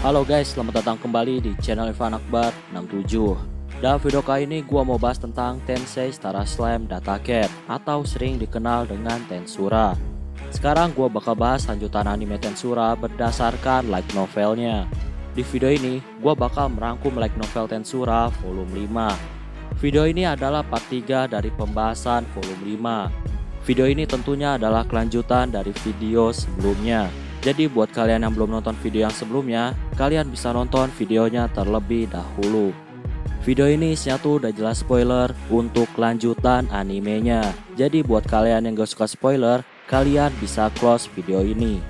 Halo guys, selamat datang kembali di channel Irfan Akbar 67. Dalam video kali ini gua mau bahas tentang Tensei Star Slime Data Cat atau sering dikenal dengan Tensura. Sekarang gua bakal bahas lanjutan anime Tensura berdasarkan light novelnya. Di video ini gua bakal merangkum light novel Tensura volume 5. Video ini adalah part 3 dari pembahasan volume 5. Video ini tentunya adalah kelanjutan dari video sebelumnya. Jadi buat kalian yang belum nonton video yang sebelumnya, kalian bisa nonton videonya terlebih dahulu. Video ini isinya tuh udah jelas spoiler untuk lanjutan animenya. Jadi buat kalian yang gak suka spoiler, kalian bisa close video ini.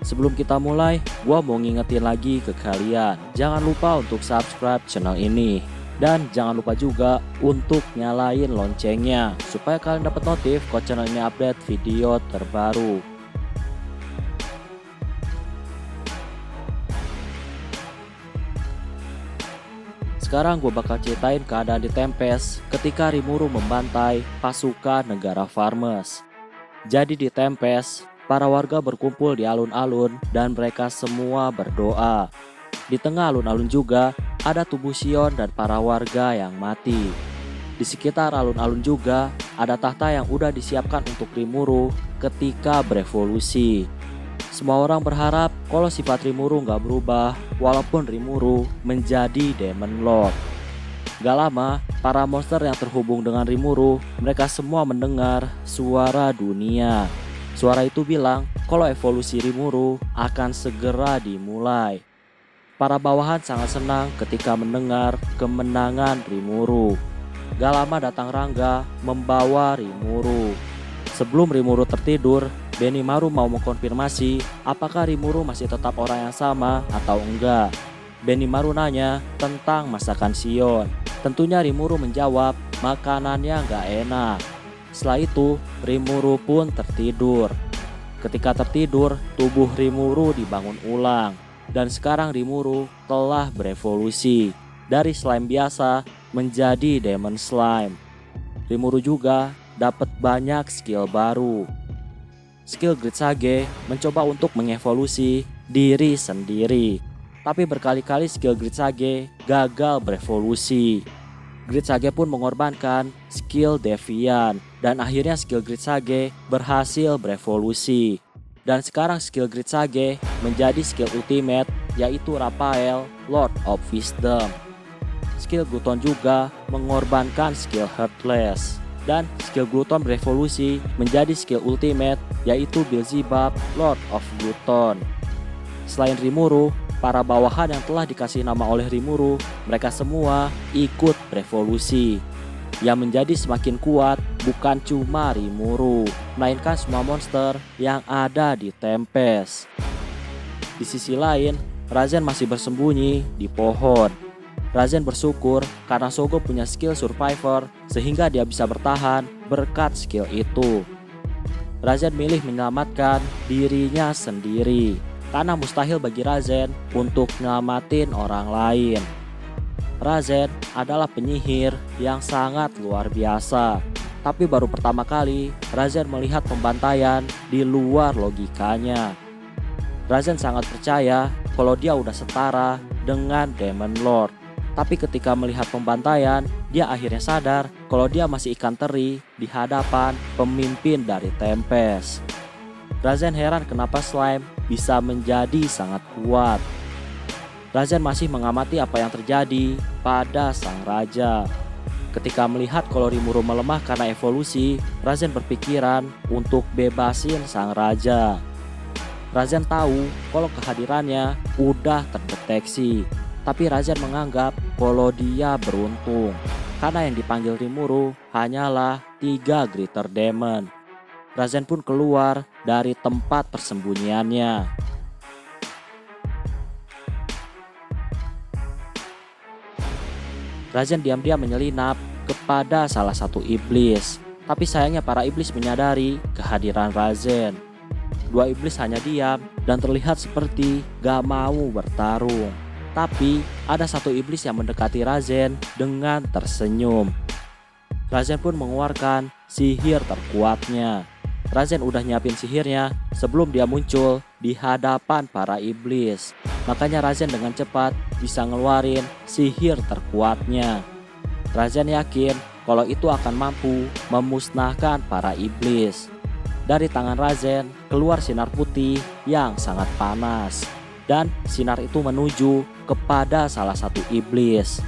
Sebelum kita mulai, gua mau ngingetin lagi ke kalian, jangan lupa untuk subscribe channel ini. Dan jangan lupa juga untuk nyalain loncengnya, supaya kalian dapat notif kalau channel ini update video terbaru. Sekarang gue bakal ceritain keadaan di Tempest ketika Rimuru membantai pasukan negara Farmers. Jadi di Tempest, para warga berkumpul di alun-alun dan mereka semua berdoa. Di tengah alun-alun juga ada tubuh Shion dan para warga yang mati. Di sekitar alun-alun juga ada tahta yang udah disiapkan untuk Rimuru ketika berevolusi. Semua orang berharap kalau sifat Rimuru nggak berubah walaupun Rimuru menjadi Demon Lord. Gak lama, para monster yang terhubung dengan Rimuru, mereka semua mendengar suara dunia. Suara itu bilang kalau evolusi Rimuru akan segera dimulai. Para bawahan sangat senang ketika mendengar kemenangan Rimuru. Gak lama datang Rangga membawa Rimuru. Sebelum Rimuru tertidur, Benimaru mau mengkonfirmasi apakah Rimuru masih tetap orang yang sama atau enggak. Benimaru nanya tentang masakan Shion. Tentunya Rimuru menjawab makanannya enggak enak. Setelah itu Rimuru pun tertidur. Ketika tertidur, tubuh Rimuru dibangun ulang. Dan sekarang Rimuru telah berevolusi dari slime biasa menjadi Demon Slime. Rimuru juga dapat banyak skill baru. Skill Grid Sage mencoba untuk mengevolusi diri sendiri. Tapi berkali-kali skill Grid Sage gagal berevolusi. Grid Sage pun mengorbankan skill Deviant. Dan akhirnya skill Grid Sage berhasil berevolusi. Dan sekarang skill Grid Sage menjadi skill ultimate, yaitu Raphael, Lord of Wisdom. Skill Gluton juga mengorbankan skill Heartless. Dan skill Gluton berevolusi menjadi skill ultimate, yaitu Beelzebub, Lord of Gluton. Selain Rimuru, para bawahan yang telah dikasih nama oleh Rimuru, mereka semua ikut berevolusi. Yang menjadi semakin kuat bukan cuma Rimuru, melainkan semua monster yang ada di Tempest. Di sisi lain, Razen masih bersembunyi di pohon. Razen bersyukur karena Sogo punya skill Survivor sehingga dia bisa bertahan berkat skill itu. Razen milih menyelamatkan dirinya sendiri karena mustahil bagi Razen untuk nyelamatin orang lain. Razen adalah penyihir yang sangat luar biasa, tapi baru pertama kali Razen melihat pembantaian di luar logikanya. Razen sangat percaya kalau dia udah setara dengan Demon Lord. Tapi ketika melihat pembantaian, dia akhirnya sadar kalau dia masih ikan teri di hadapan pemimpin dari Tempest. Razen heran kenapa slime bisa menjadi sangat kuat. Razen masih mengamati apa yang terjadi pada sang raja. Ketika melihat kalau Rimuru melemah karena evolusi, Razen berpikiran untuk bebasin sang raja. Razen tahu kalau kehadirannya udah terdeteksi. Tapi Razen menganggap kalau dia beruntung karena yang dipanggil Rimuru hanyalah 3 Greater Demon. Razen pun keluar dari tempat persembunyiannya. Razen diam-diam menyelinap kepada salah satu iblis. Tapi sayangnya para iblis menyadari kehadiran Razen. 2 iblis hanya diam dan terlihat seperti gak mau bertarung. Tapi ada satu iblis yang mendekati Razen dengan tersenyum. Razen pun mengeluarkan sihir terkuatnya. Razen udah nyiapin sihirnya sebelum dia muncul di hadapan para iblis. Makanya Razen dengan cepat bisa ngeluarin sihir terkuatnya. Razen yakin kalau itu akan mampu memusnahkan para iblis. Dari tangan Razen keluar sinar putih yang sangat panas. Dan sinar itu menuju kepada salah satu iblis.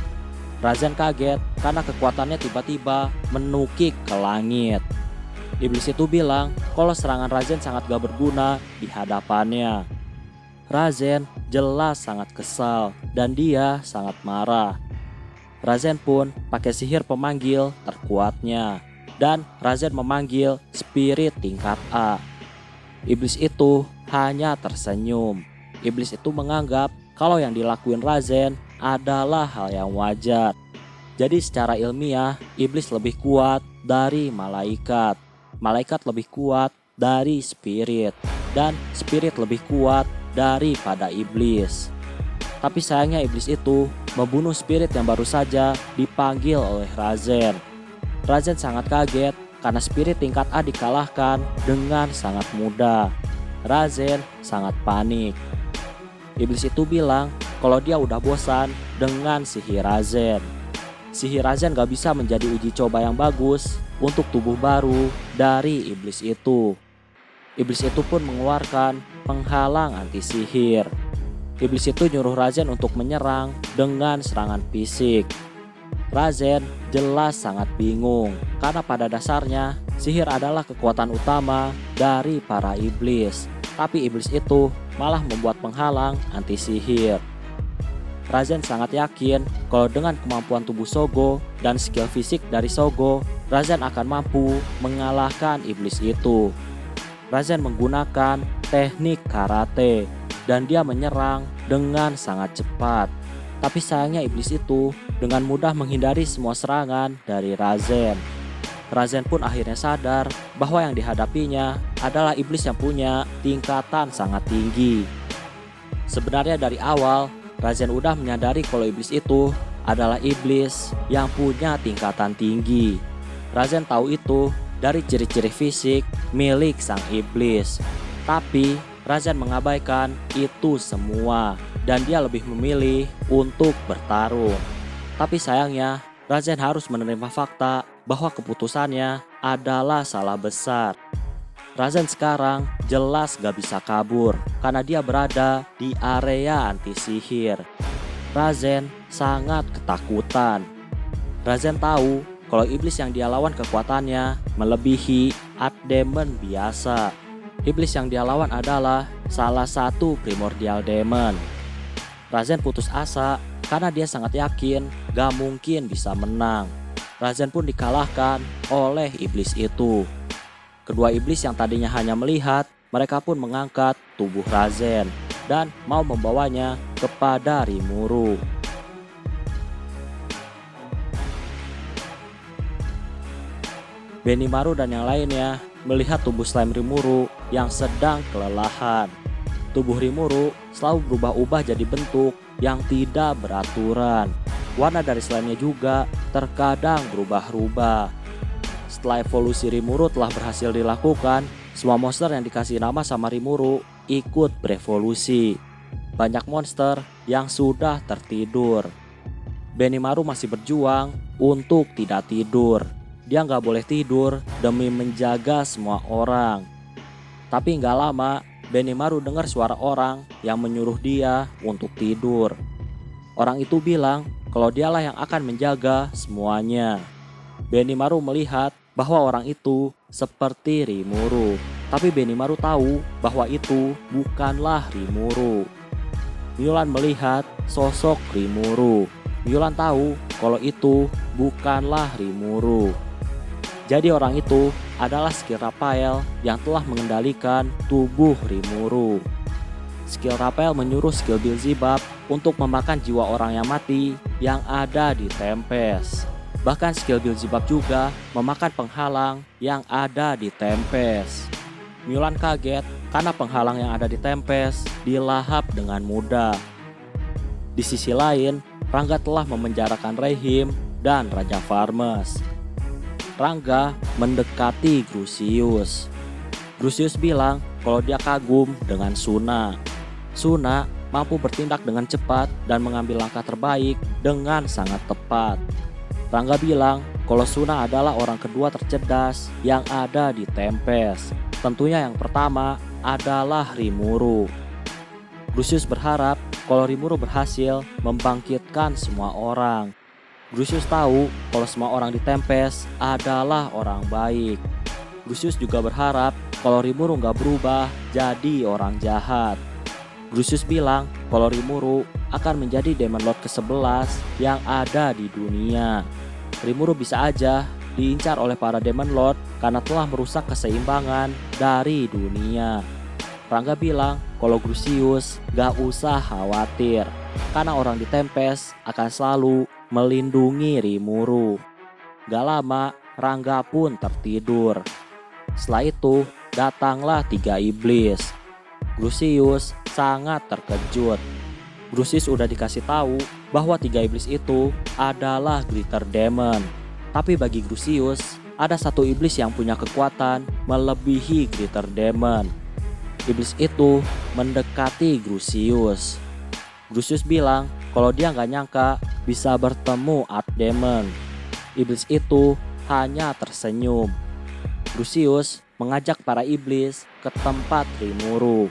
Razen kaget karena kekuatannya tiba-tiba menukik ke langit. Iblis itu bilang kalau serangan Razen sangat gak berguna di hadapannya. Razen jelas sangat kesal dan dia sangat marah. Razen pun pakai sihir pemanggil terkuatnya. Dan Razen memanggil spirit tingkat A. Iblis itu hanya tersenyum. Iblis itu menganggap kalau yang dilakuin Razen adalah hal yang wajar. Jadi secara ilmiah, iblis lebih kuat dari malaikat. Malaikat lebih kuat dari spirit. Dan spirit lebih kuat daripada iblis. Tapi sayangnya iblis itu membunuh spirit yang baru saja dipanggil oleh Razen. Razen sangat kaget karena spirit tingkat A dikalahkan dengan sangat mudah. Razen sangat panik. Iblis itu bilang kalau dia udah bosan dengan sihir Razen. Sihir Razen gak bisa menjadi uji coba yang bagus untuk tubuh baru dari iblis itu. Iblis itu pun mengeluarkan penghalang anti sihir. Iblis itu nyuruh Razen untuk menyerang dengan serangan fisik. Razen jelas sangat bingung karena pada dasarnya sihir adalah kekuatan utama dari para iblis. Tapi iblis itu malah membuat penghalang anti sihir. Razen sangat yakin kalau dengan kemampuan tubuh Shogo dan skill fisik dari Shogo, Razen akan mampu mengalahkan iblis itu. Razen menggunakan teknik karate dan dia menyerang dengan sangat cepat. Tapi sayangnya iblis itu dengan mudah menghindari semua serangan dari Razen. Razen pun akhirnya sadar bahwa yang dihadapinya adalah iblis yang punya tingkatan sangat tinggi. Sebenarnya dari awal Razen udah menyadari kalau iblis itu adalah iblis yang punya tingkatan tinggi. Razen tahu itu dari ciri-ciri fisik milik sang iblis. Tapi Razen mengabaikan itu semua dan dia lebih memilih untuk bertarung. Tapi sayangnya Razen harus menerima fakta bahwa keputusannya adalah salah besar. Razen sekarang jelas gak bisa kabur karena dia berada di area anti sihir. Razen sangat ketakutan. Razen tahu kalau iblis yang dia lawan kekuatannya melebihi Archdemon biasa. Iblis yang dia lawan adalah salah satu primordial demon. Razen putus asa karena dia sangat yakin gak mungkin bisa menang. Razen pun dikalahkan oleh iblis itu. Kedua iblis yang tadinya hanya melihat, mereka pun mengangkat tubuh Razen dan mau membawanya kepada Rimuru. Benimaru dan yang lainnya melihat tubuh slime Rimuru yang sedang kelelahan. Tubuh Rimuru selalu berubah-ubah jadi bentuk yang tidak beraturan. Warna dari slime-nya juga terkadang berubah-ubah. Setelah evolusi Rimuru telah berhasil dilakukan, semua monster yang dikasih nama sama Rimuru ikut berevolusi. Banyak monster yang sudah tertidur. Benimaru masih berjuang untuk tidak tidur. Dia nggak boleh tidur demi menjaga semua orang. Tapi nggak lama, Benimaru dengar suara orang yang menyuruh dia untuk tidur. Orang itu bilang kalau dialah yang akan menjaga semuanya. Benimaru melihat bahwa orang itu seperti Rimuru. Tapi Benimaru tahu bahwa itu bukanlah Rimuru. Mulan melihat sosok Rimuru. Mulan tahu kalau itu bukanlah Rimuru. Jadi orang itu adalah skill Raphael yang telah mengendalikan tubuh Rimuru. Skill Raphael menyuruh skill Beelzebub untuk memakan jiwa orang yang mati yang ada di Tempest. Bahkan skill Beelzebub juga memakan penghalang yang ada di Tempest. Mulan kaget karena penghalang yang ada di Tempest dilahap dengan mudah. Di sisi lain, Rangga telah memenjarakan Rehim dan Raja Farmes. Rangga mendekati Crucius. Lucius bilang kalau dia kagum dengan Suna. Suna mampu bertindak dengan cepat dan mengambil langkah terbaik dengan sangat tepat. Rangga bilang kalau Suna adalah orang kedua tercerdas yang ada di Tempest. Tentunya yang pertama adalah Rimuru. Lucius berharap kalau Rimuru berhasil membangkitkan semua orang. Lucius tahu kalau semua orang di Tempest adalah orang baik. Lucius juga berharap kalau Rimuru nggak berubah jadi orang jahat. Lucius bilang kalau Rimuru akan menjadi Demon Lord ke-11 yang ada di dunia. Rimuru bisa aja diincar oleh para Demon Lord karena telah merusak keseimbangan dari dunia. Rangga bilang kalau Lucius gak usah khawatir karena orang di Tempest akan selalu melindungi Rimuru. Gak lama Rangga pun tertidur. Setelah itu datanglah 3 iblis. Lucius sangat terkejut. Lucius udah dikasih tahu bahwa 3 iblis itu adalah Glitter Demon. Tapi bagi Lucius ada 1 iblis yang punya kekuatan melebihi Glitter Demon. Iblis itu mendekati Lucius. Lucius bilang kalau dia nggak nyangka bisa bertemu Art Demon. Iblis itu hanya tersenyum. Lucius mengajak para iblis ke tempat Rimuru.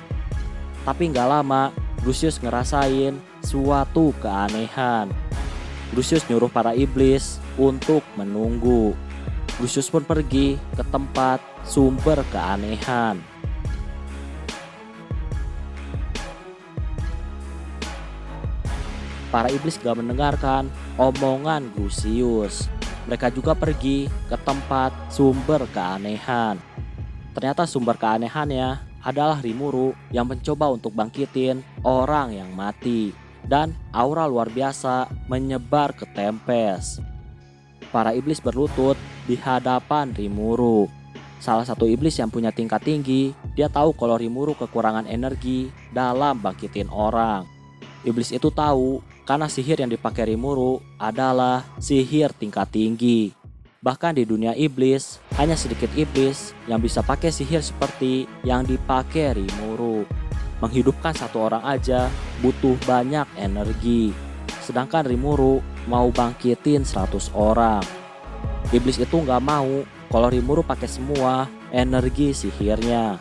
Tapi nggak lama Lucius ngerasain suatu keanehan. Lucius nyuruh para iblis untuk menunggu. Lucius pun pergi ke tempat sumber keanehan. Para iblis gak mendengarkan omongan Lucius. Mereka juga pergi ke tempat sumber keanehan. Ternyata sumber keanehannya adalah Rimuru yang mencoba untuk bangkitin orang yang mati. Dan aura luar biasa menyebar ke Tempest. Para iblis berlutut di hadapan Rimuru. Salah satu iblis yang punya tingkat tinggi, dia tahu kalau Rimuru kekurangan energi dalam bangkitin orang. Iblis itu tahu karena sihir yang dipakai Rimuru adalah sihir tingkat tinggi. Bahkan di dunia iblis, hanya sedikit iblis yang bisa pakai sihir seperti yang dipakai Rimuru. Menghidupkan 1 orang aja butuh banyak energi. Sedangkan Rimuru mau bangkitin 100 orang. Iblis itu nggak mau kalau Rimuru pakai semua energi sihirnya.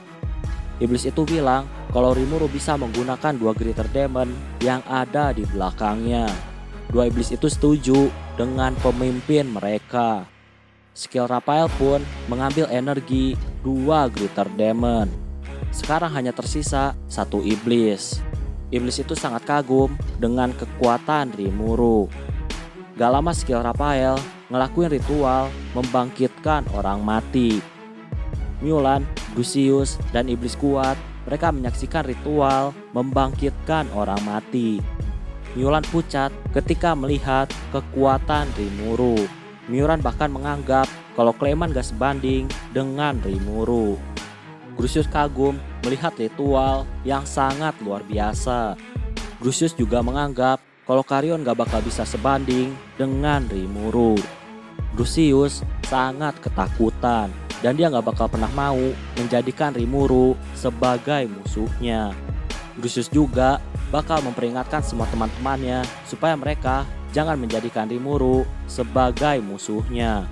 Iblis itu bilang kalau Rimuru bisa menggunakan 2 Glitter Demon yang ada di belakangnya. 2 iblis itu setuju dengan pemimpin mereka. Skill Raphael pun mengambil energi 2 Glitter Demon. Sekarang hanya tersisa 1 iblis. Iblis itu sangat kagum dengan kekuatan Rimuru. Gak lama skill Raphael ngelakuin ritual membangkitkan orang mati. Mulan, Lucius, dan iblis kuat mereka menyaksikan ritual membangkitkan orang mati. Mulan pucat ketika melihat kekuatan Rimuru. Mulan bahkan menganggap kalau Clayman gak sebanding dengan Rimuru. Lucius kagum melihat ritual yang sangat luar biasa. Lucius juga menganggap kalau Carrion gak bakal bisa sebanding dengan Rimuru. Lucius sangat ketakutan dan dia gak bakal pernah mau menjadikan Rimuru sebagai musuhnya. Lucius juga bakal memperingatkan semua teman-temannya supaya mereka jangan menjadikan Rimuru sebagai musuhnya.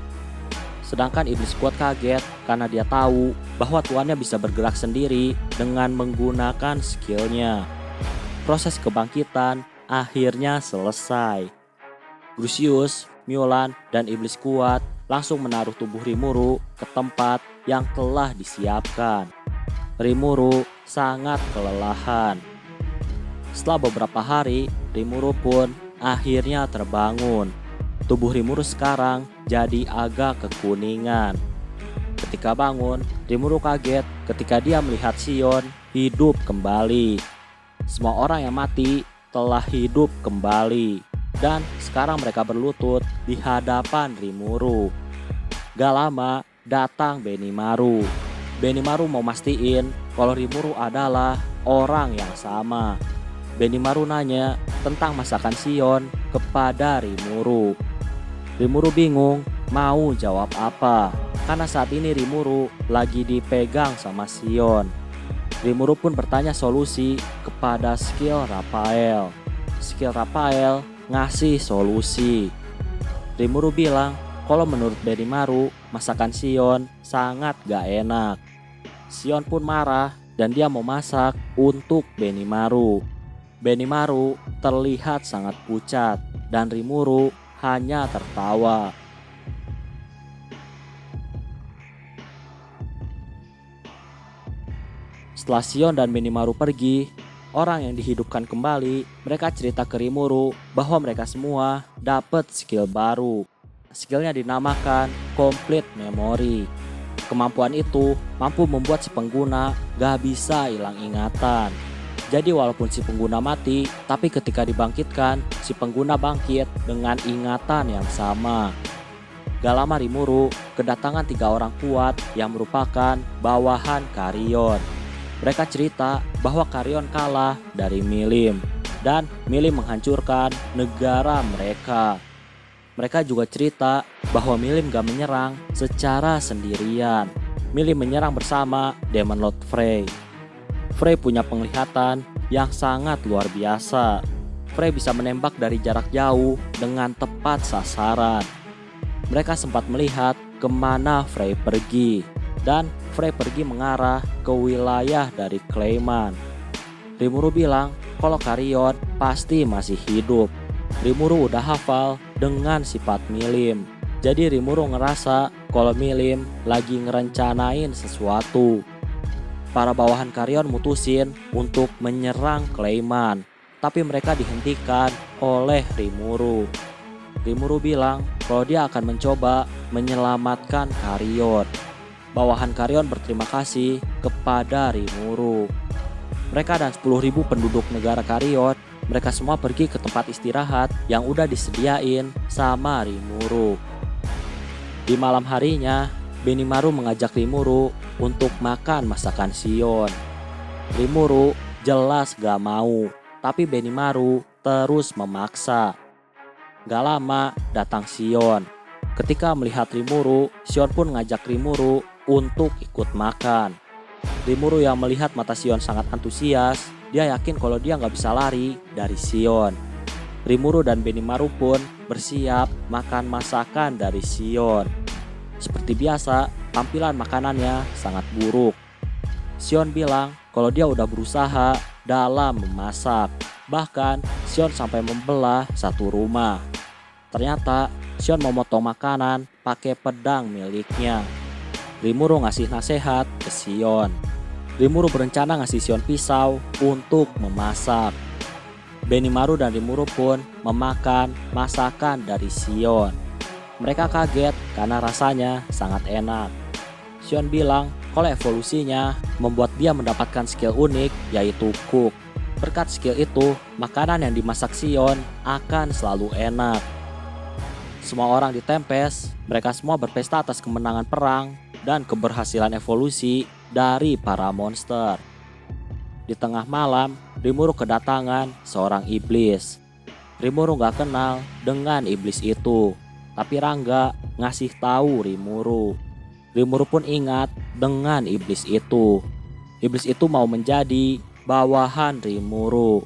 Sedangkan iblis kuat kaget karena dia tahu bahwa tuannya bisa bergerak sendiri dengan menggunakan skillnya. Proses kebangkitan akhirnya selesai. Lucius, Mulan, dan iblis kuat langsung menaruh tubuh Rimuru ke tempat yang telah disiapkan. Rimuru sangat kelelahan. Setelah beberapa hari, Rimuru pun akhirnya terbangun. Tubuh Rimuru sekarang jadi agak kekuningan. Ketika bangun, Rimuru kaget ketika dia melihat Sion hidup kembali. Semua orang yang mati telah hidup kembali. Dan sekarang mereka berlutut di hadapan Rimuru. Gak lama datang Benimaru. Benimaru mau mastiin kalau Rimuru adalah orang yang sama. Benimaru nanya tentang masakan Sion kepada Rimuru. Rimuru bingung mau jawab apa. karena saat ini Rimuru lagi dipegang sama Shion. Rimuru pun bertanya solusi kepada skill Raphael. Skill Raphael ngasih solusi. Rimuru bilang kalau menurut Benimaru masakan Shion sangat gak enak. Shion pun marah dan dia mau masak untuk Benimaru. Benimaru terlihat sangat pucat dan Rimuru hanya tertawa. Setelah Shion dan Benimaru pergi, orang yang dihidupkan kembali, mereka cerita ke Rimuru bahwa mereka semua dapat skill baru. Skillnya dinamakan Complete Memory. Kemampuan itu mampu membuat si pengguna gak bisa hilang ingatan. Jadi walaupun si pengguna mati, tapi ketika dibangkitkan, si pengguna bangkit dengan ingatan yang sama. Gak lama Rimuru kedatangan 3 orang kuat yang merupakan bawahan Karion. Mereka cerita bahwa Karion kalah dari Milim dan Milim menghancurkan negara mereka. Mereka juga cerita bahwa Milim gak menyerang secara sendirian. Milim menyerang bersama Demon Lord Frey. Frey punya penglihatan yang sangat luar biasa. Frey bisa menembak dari jarak jauh dengan tepat sasaran. Mereka sempat melihat kemana Frey pergi. Dan Frey pergi mengarah ke wilayah dari Clayman. Rimuru bilang kalau Karion pasti masih hidup. Rimuru udah hafal dengan sifat Milim. Jadi Rimuru ngerasa kalau Milim lagi ngerencanain sesuatu. Para bawahan Karion mutusin untuk menyerang Clayman, tapi mereka dihentikan oleh Rimuru. Rimuru bilang kalau dia akan mencoba menyelamatkan Karion. Bawahan Karion berterima kasih kepada Rimuru. Mereka dan 10.000 penduduk negara Karion, mereka semua pergi ke tempat istirahat yang udah disediain sama Rimuru. Di malam harinya, Benimaru mengajak Rimuru untuk makan masakan Shion. Rimuru jelas gak mau, tapi Benimaru terus memaksa. Gak lama datang Shion. Ketika melihat Rimuru, Shion pun ngajak Rimuru untuk ikut makan. Rimuru yang melihat mata Shion sangat antusias, dia yakin kalau dia gak bisa lari dari Shion. Rimuru dan Benimaru pun bersiap makan masakan dari Shion. Seperti biasa, tampilan makanannya sangat buruk. Shion bilang kalau dia udah berusaha dalam memasak. Bahkan Shion sampai membelah satu rumah. Ternyata Shion memotong makanan pakai pedang miliknya. Rimuru ngasih nasihat ke Shion. Rimuru berencana ngasih Shion pisau untuk memasak. Benimaru dan Rimuru pun memakan masakan dari Shion. Mereka kaget karena rasanya sangat enak. Shion bilang kalau evolusinya membuat dia mendapatkan skill unik yaitu cook. Berkat skill itu, makanan yang dimasak Shion akan selalu enak. Semua orang di Tempest, mereka semua berpesta atas kemenangan perang dan keberhasilan evolusi dari para monster. Di tengah malam, Rimuru kedatangan seorang iblis. Rimuru gak kenal dengan iblis itu, tapi Rangga ngasih tahu Rimuru. Rimuru pun ingat dengan iblis itu. Iblis itu mau menjadi bawahan Rimuru.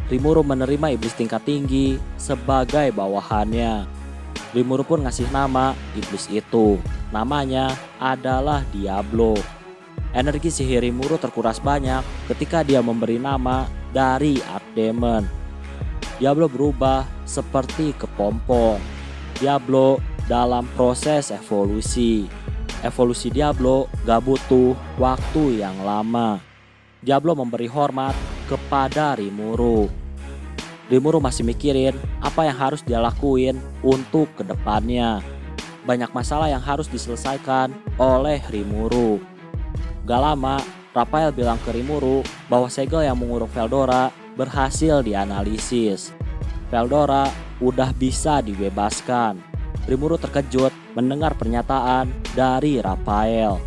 Rimuru menerima iblis tingkat tinggi sebagai bawahannya. Rimuru pun ngasih nama iblis itu. Namanya adalah Diablo. Energi sihir Rimuru terkuras banyak ketika dia memberi nama dari Archdemon. Diablo berubah seperti kepompong. Diablo dalam proses evolusi. Evolusi Diablo gak butuh waktu yang lama. Diablo memberi hormat kepada Rimuru. Rimuru masih mikirin apa yang harus dia lakuin untuk kedepannya. Banyak masalah yang harus diselesaikan oleh Rimuru. Gak lama, Raphael bilang ke Rimuru bahwa segel yang mengurung Veldora berhasil dianalisis. Veldora udah bisa dibebaskan. Rimuru terkejut mendengar pernyataan dari Raphael.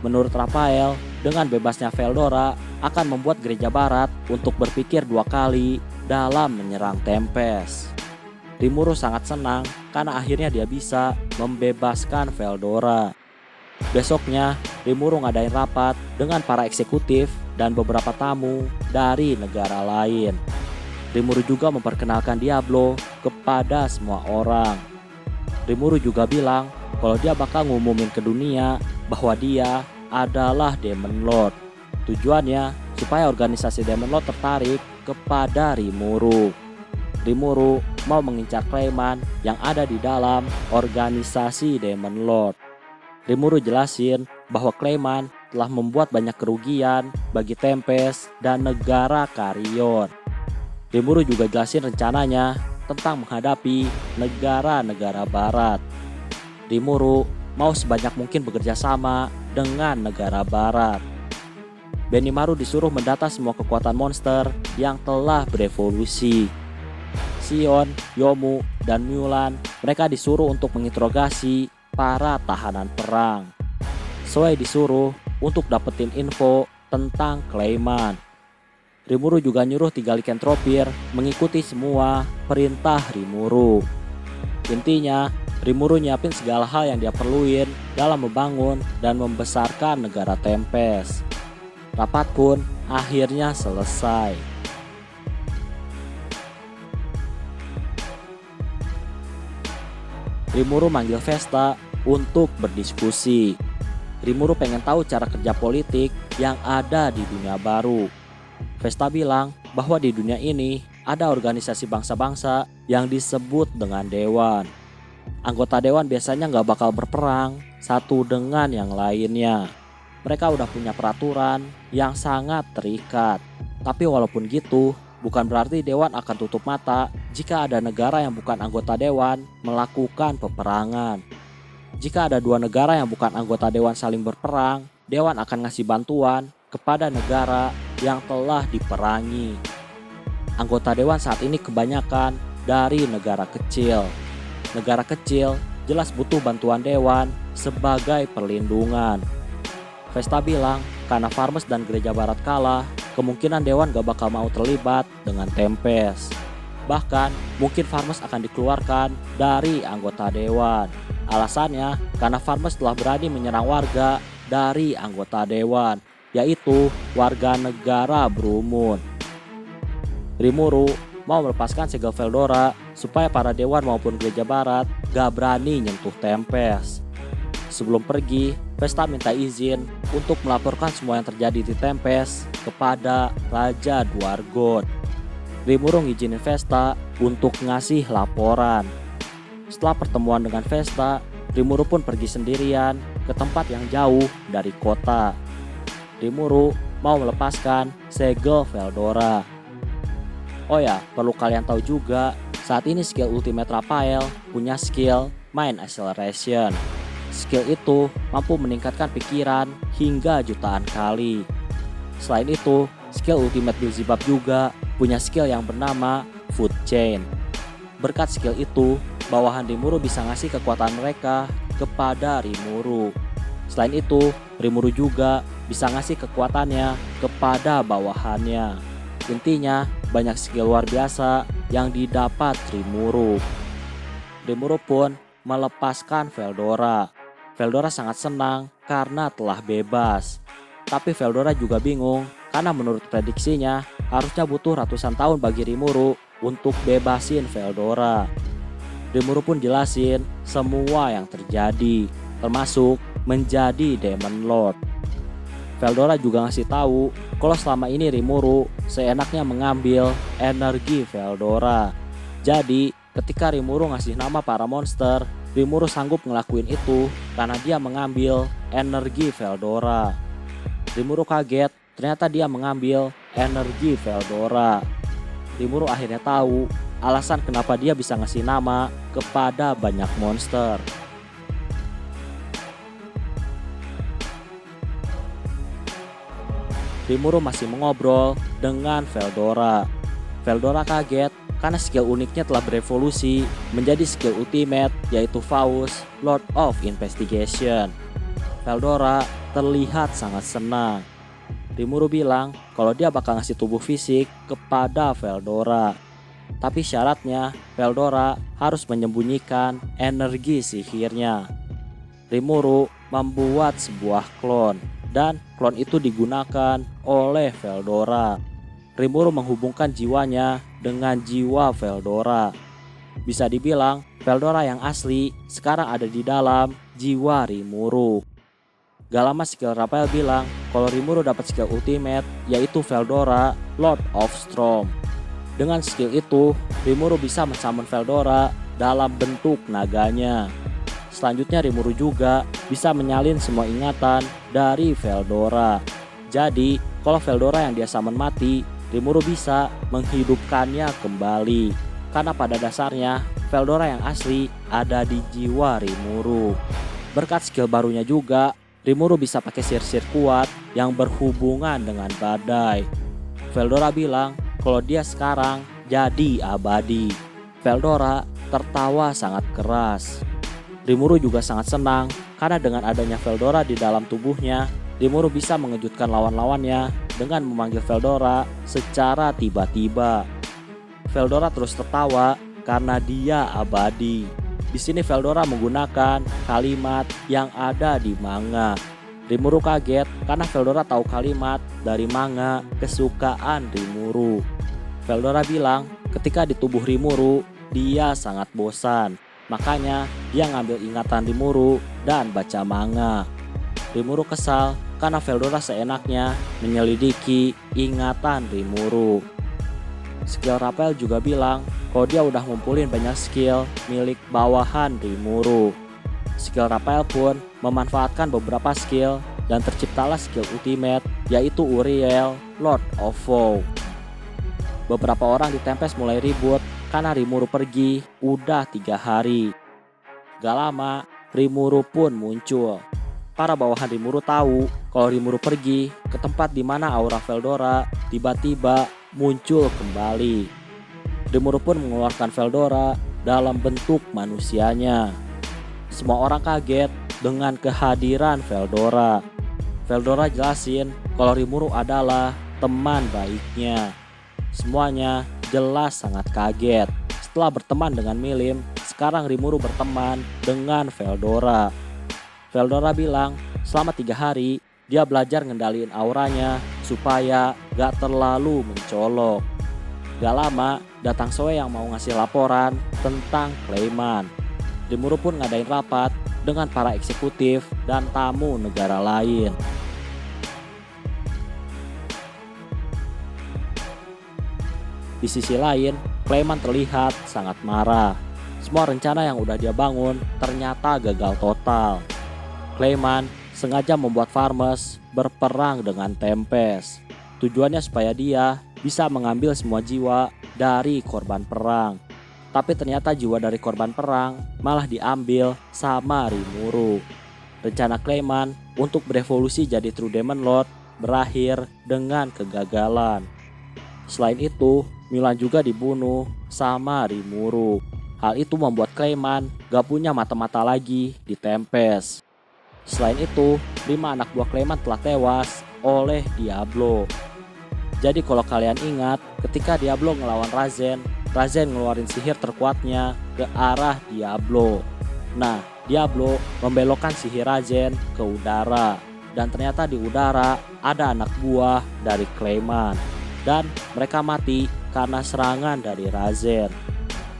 Menurut Raphael, dengan bebasnya Veldora akan membuat gereja barat untuk berpikir 2 kali dalam menyerang Tempest. Rimuru sangat senang karena akhirnya dia bisa membebaskan Veldora. Besoknya, Rimuru ngadain rapat dengan para eksekutif dan beberapa tamu dari negara lain. Rimuru juga memperkenalkan Diablo kepada semua orang. Rimuru juga bilang kalau dia bakal ngumumin ke dunia bahwa dia adalah Demon Lord. Tujuannya supaya organisasi Demon Lord tertarik kepada Rimuru. Rimuru mau mengincar Clayman yang ada di dalam organisasi Demon Lord. Rimuru jelasin bahwa Clayman telah membuat banyak kerugian bagi Tempest dan negara Carrion. Rimuru juga jelasin rencananya tentang menghadapi negara-negara barat. Rimuru mau sebanyak mungkin bekerja sama dengan negara barat. Benimaru disuruh mendata semua kekuatan monster yang telah berevolusi. Sion, Yomu, dan Mulan mereka disuruh untuk menginterogasi para tahanan perang. Zoe disuruh untuk dapetin info tentang Clayman. Rimuru juga nyuruh 3 Lycanthropir mengikuti semua perintah Rimuru. Intinya, Rimuru nyiapin segala hal yang dia perluin dalam membangun dan membesarkan negara Tempest. Rapat pun akhirnya selesai. Rimuru manggil Vesta untuk berdiskusi. Rimuru pengen tahu cara kerja politik yang ada di dunia baru. Vesta bilang bahwa di dunia ini ada organisasi bangsa-bangsa yang disebut dengan Dewan. Anggota Dewan biasanya nggak bakal berperang satu dengan yang lainnya. Mereka udah punya peraturan yang sangat terikat. Tapi walaupun gitu, bukan berarti Dewan akan tutup mata jika ada negara yang bukan anggota Dewan melakukan peperangan. Jika ada 2 negara yang bukan anggota Dewan saling berperang, Dewan akan ngasih bantuan kepada negara yang telah diperangi. Anggota Dewan saat ini kebanyakan dari negara kecil. Negara kecil jelas butuh bantuan Dewan sebagai perlindungan. Vesta bilang karena Farmes dan Gereja Barat kalah, kemungkinan Dewan gak bakal mau terlibat dengan Tempest. Bahkan mungkin Farmes akan dikeluarkan dari anggota Dewan. Alasannya karena Farmes telah berani menyerang warga dari anggota Dewan, yaitu warga negara Brumun. Rimuru mau melepaskan segel Veldora supaya para Dewan maupun Gereja Barat gak berani nyentuh Tempest. Sebelum pergi, Vesta minta izin untuk melaporkan semua yang terjadi di Tempest kepada Raja Dwargon. Rimuru ngizinin Vesta untuk ngasih laporan. Setelah pertemuan dengan Vesta, Rimuru pun pergi sendirian ke tempat yang jauh dari kota. Rimuru mau melepaskan segel Veldora. Oh ya, perlu kalian tahu juga, saat ini skill Ultimate Raphael punya skill Mind Acceleration. Skill itu mampu meningkatkan pikiran hingga jutaan kali. Selain itu, skill Ultimate Beelzebub juga punya skill yang bernama Food Chain. Berkat skill itu, bawahan Rimuru bisa ngasih kekuatan mereka kepada Rimuru. Selain itu, Rimuru juga bisa ngasih kekuatannya kepada bawahannya. Intinya, banyak skill luar biasa yang didapat Rimuru. Rimuru pun melepaskan Veldora. Veldora sangat senang karena telah bebas. Tapi Veldora juga bingung karena menurut prediksinya harusnya butuh ratusan tahun bagi Rimuru untuk bebasin Veldora. Rimuru pun jelasin semua yang terjadi, termasuk menjadi Demon Lord. Veldora juga ngasih tahu kalau selama ini Rimuru seenaknya mengambil energi Veldora. Jadi ketika Rimuru ngasih nama para monster, Rimuru sanggup ngelakuin itu karena dia mengambil energi Veldora. Rimuru kaget, ternyata dia mengambil energi Veldora. Rimuru akhirnya tahu alasan kenapa dia bisa ngasih nama kepada banyak monster. Rimuru masih mengobrol dengan Veldora. Veldora kaget karena skill uniknya telah berevolusi menjadi skill ultimate, yaitu Faust, Lord of Investigation. Veldora terlihat sangat senang. Rimuru bilang kalau dia bakal ngasih tubuh fisik kepada Veldora. Tapi syaratnya Veldora harus menyembunyikan energi sihirnya. Rimuru membuat sebuah klon dan klon itu digunakan oleh Veldora. Rimuru menghubungkan jiwanya dengan jiwa Veldora. Bisa dibilang Veldora yang asli sekarang ada di dalam jiwa Rimuru. Gak lama skill Raphael bilang kalau Rimuru dapat skill ultimate yaitu Veldora Lord of Storm. Dengan skill itu, Rimuru bisa mensummon Veldora dalam bentuk naganya. Selanjutnya Rimuru juga bisa menyalin semua ingatan dari Veldora. Jadi, kalau Veldora yang dia summon mati, Rimuru bisa menghidupkannya kembali. Karena pada dasarnya, Veldora yang asli ada di jiwa Rimuru. Berkat skill barunya juga, Rimuru bisa pakai sihir-sihir kuat yang berhubungan dengan badai. Veldora bilang kalau dia sekarang jadi abadi. Veldora tertawa sangat keras. Rimuru juga sangat senang karena dengan adanya Veldora di dalam tubuhnya, Rimuru bisa mengejutkan lawan-lawannya dengan memanggil Veldora secara tiba-tiba. Veldora terus tertawa karena dia abadi. Di sini Veldora menggunakan kalimat yang ada di manga. Rimuru kaget karena Veldora tahu kalimat dari manga kesukaan Rimuru. Veldora bilang ketika di tubuh Rimuru dia sangat bosan. Makanya dia ngambil ingatan Rimuru dan baca manga. Rimuru kesal karena Veldora seenaknya menyelidiki ingatan Rimuru. Skill Raphael juga bilang kalau dia udah ngumpulin banyak skill milik bawahan Rimuru. Skill Raphael pun memanfaatkan beberapa skill dan terciptalah skill ultimate yaitu Uriel Lord of Foe. Beberapa orang di Tempest mulai ribut karena Rimuru pergi udah 3 hari. Gak lama Rimuru pun muncul. Para bawahan Rimuru tahu kalau Rimuru pergi ke tempat di mana aura Veldora tiba-tiba muncul kembali. Rimuru pun mengeluarkan Veldora dalam bentuk manusianya. Semua orang kaget dengan kehadiran Veldora. Veldora jelasin kalau Rimuru adalah teman baiknya. Semuanya jelas sangat kaget. Setelah berteman dengan Milim, sekarang Rimuru berteman dengan Veldora. Veldora bilang selama 3 hari dia belajar ngendaliin auranya supaya gak terlalu mencolok. Gak lama datang Zoe yang mau ngasih laporan tentang Clayman. Rimuru pun ngadain rapat dengan para eksekutif dan tamu negara lain. Di sisi lain, Clayman terlihat sangat marah. Semua rencana yang udah dia bangun ternyata gagal total. Clayman sengaja membuat Farmers berperang dengan Tempest. Tujuannya supaya dia bisa mengambil semua jiwa dari korban perang. Tapi ternyata jiwa dari korban perang malah diambil sama Rimuru. Rencana Clayman untuk berevolusi jadi True Demon Lord berakhir dengan kegagalan. Selain itu, Milan juga dibunuh sama Rimuru. Hal itu membuat Clayman gak punya mata-mata lagi di Tempest. Selain itu, 5 anak buah Clayman telah tewas oleh Diablo. Jadi kalau kalian ingat, ketika Diablo ngelawan Razen ngeluarin sihir terkuatnya ke arah Diablo. Nah, Diablo membelokkan sihir Razen ke udara. Dan ternyata di udara ada anak buah dari Clayman. Dan mereka mati karena serangan dari Razen.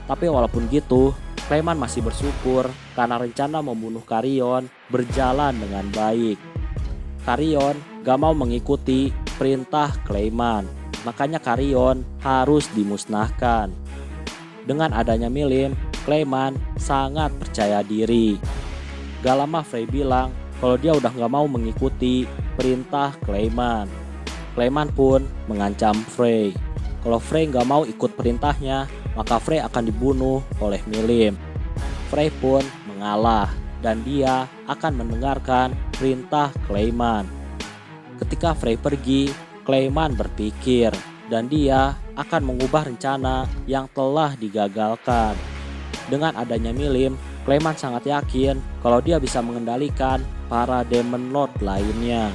Tapi walaupun gitu, Clayman masih bersyukur karena rencana membunuh Carrion berjalan dengan baik. Carrion gak mau mengikuti perintah Clayman, makanya Carrion harus dimusnahkan. Dengan adanya Milim, Clayman sangat percaya diri. Gak lama Frey bilang kalau dia udah gak mau mengikuti perintah Clayman. Clayman pun mengancam Frey. Kalau Frey gak mau ikut perintahnya, maka Frey akan dibunuh oleh Milim. Frey pun mengalah dan dia akan mendengarkan perintah Clayman. Ketika Frey pergi, Clayman berpikir dan dia akan mengubah rencana yang telah digagalkan. Dengan adanya Milim, Clayman sangat yakin kalau dia bisa mengendalikan para Demon Lord lainnya.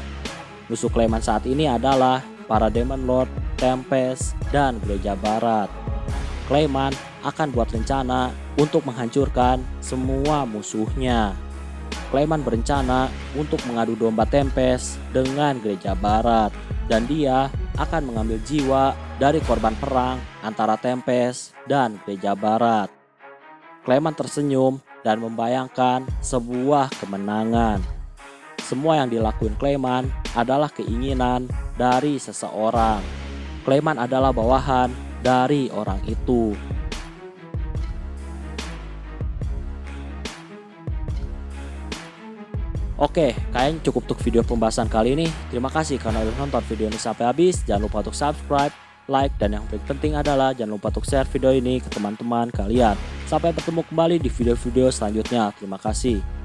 Musuh Clayman saat ini adalah para Demon Lord, Tempest, dan Gereja Barat. Clayman akan buat rencana untuk menghancurkan semua musuhnya. Clayman berencana untuk mengadu domba Tempest dengan Gereja Barat, dan dia akan mengambil jiwa dari korban perang antara Tempest dan Gereja Barat. Clayman tersenyum dan membayangkan sebuah kemenangan. Semua yang dilakuin Clayman adalah keinginan dari seseorang. Clayman adalah bawahan dari orang itu. Oke, kayaknya cukup untuk video pembahasan kali ini. Terima kasih karena udah nonton video ini sampai habis. Jangan lupa untuk subscribe, like, dan yang paling penting adalah jangan lupa untuk share video ini ke teman-teman kalian. Sampai bertemu kembali di video-video selanjutnya. Terima kasih.